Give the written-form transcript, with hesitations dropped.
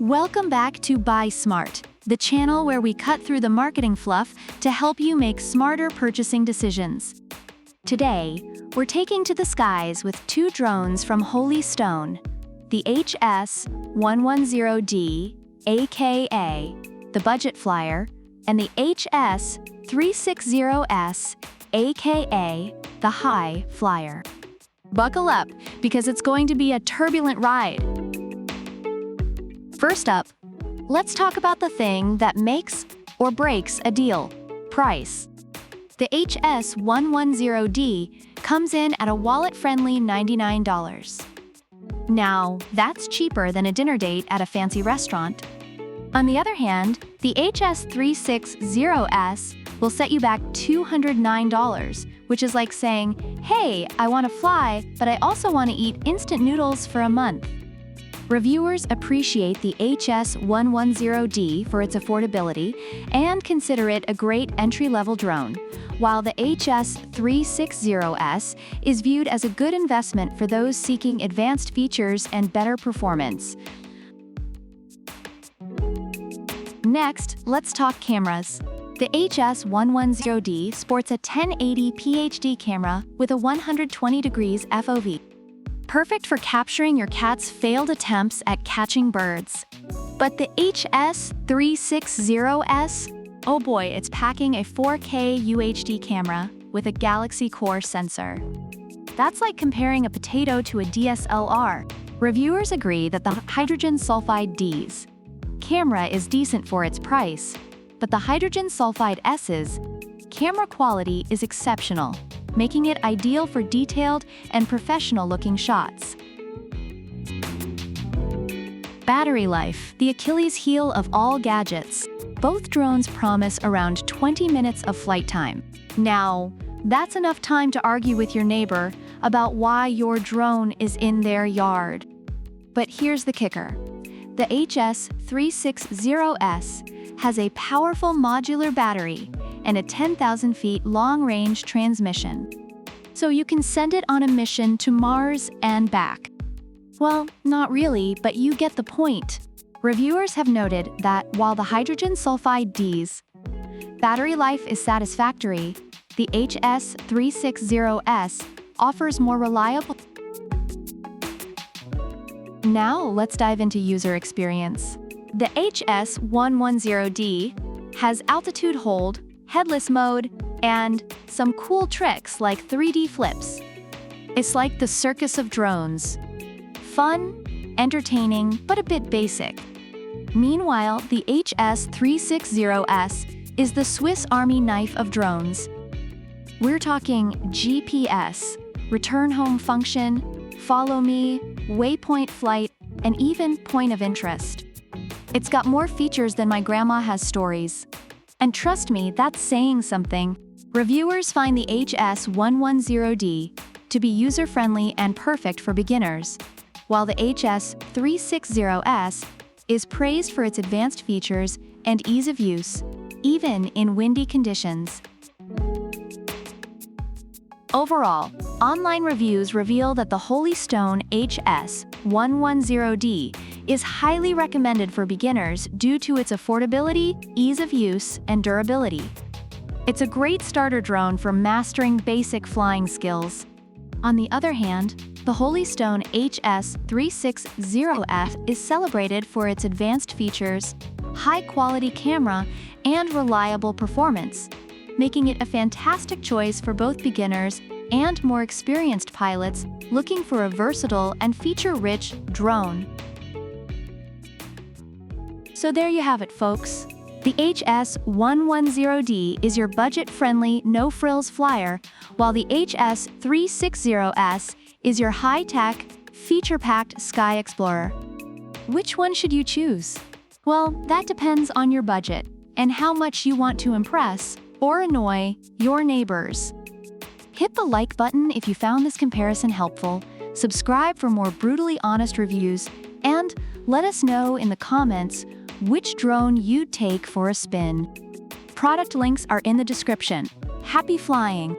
Welcome back to Buy Smart, the channel where we cut through the marketing fluff to help you make smarter purchasing decisions. Today, we're taking to the skies with two drones from Holy Stone, the HS110D, aka the Budget Flyer, and the HS360S, aka the High Flyer. Buckle up, because it's going to be a turbulent ride. First up, let's talk about the thing that makes or breaks a deal: price. The HS110D comes in at a wallet-friendly $99. Now, that's cheaper than a dinner date at a fancy restaurant. On the other hand, the HS360S will set you back $209, which is like saying, hey, I want to fly, but I also want to eat instant noodles for a month. Reviewers appreciate the HS110D for its affordability and consider it a great entry-level drone, while the HS360S is viewed as a good investment for those seeking advanced features and better performance. Next, let's talk cameras. The HS110D sports a 1080 PHD camera with a 120 degrees FOV. Perfect for capturing your cat's failed attempts at catching birds. But the HS360S, oh boy, it's packing a 4K UHD camera with a Galaxy Core sensor. That's like comparing a potato to a DSLR. Reviewers agree that the hydrogen sulfide D's camera is decent for its price, but the hydrogen sulfide S's camera quality is exceptional, making it ideal for detailed and professional-looking shots. Battery life, the Achilles heel of all gadgets. Both drones promise around 20 minutes of flight time. Now, that's enough time to argue with your neighbor about why your drone is in their yard. But here's the kicker. The HS360S has a powerful modular battery and a 10,000 feet long-range transmission. So you can send it on a mission to Mars and back. Well, not really, but you get the point. Reviewers have noted that while the hydrogen sulfide D's battery life is satisfactory, the HS360S offers more reliable. Now let's dive into user experience. The HS110D has altitude hold, headless mode, and some cool tricks like 3D flips. It's like the circus of drones. Fun, entertaining, but a bit basic. Meanwhile, the HS360S is the Swiss Army knife of drones. We're talking GPS, return home function, follow me, waypoint flight, and even point of interest. It's got more features than my grandma has stories. And trust me, that's saying something. Reviewers find the HS110D to be user-friendly and perfect for beginners, while the HS360S is praised for its advanced features and ease of use, even in windy conditions. Overall, online reviews reveal that the Holy Stone HS110D is highly recommended for beginners due to its affordability, ease of use, and durability. It's a great starter drone for mastering basic flying skills. On the other hand, the Holy Stone HS360S is celebrated for its advanced features, high-quality camera, and reliable performance, making it a fantastic choice for both beginners and more experienced pilots looking for a versatile and feature-rich drone. So there you have it, folks. The HS110D is your budget-friendly, no-frills flyer, while the HS360S is your high-tech, feature-packed Sky Explorer. Which one should you choose? Well, that depends on your budget and how much you want to impress or annoy your neighbors. Hit the like button if you found this comparison helpful, subscribe for more brutally honest reviews, and let us know in the comments which drone you'd take for a spin. Product links are in the description. Happy flying!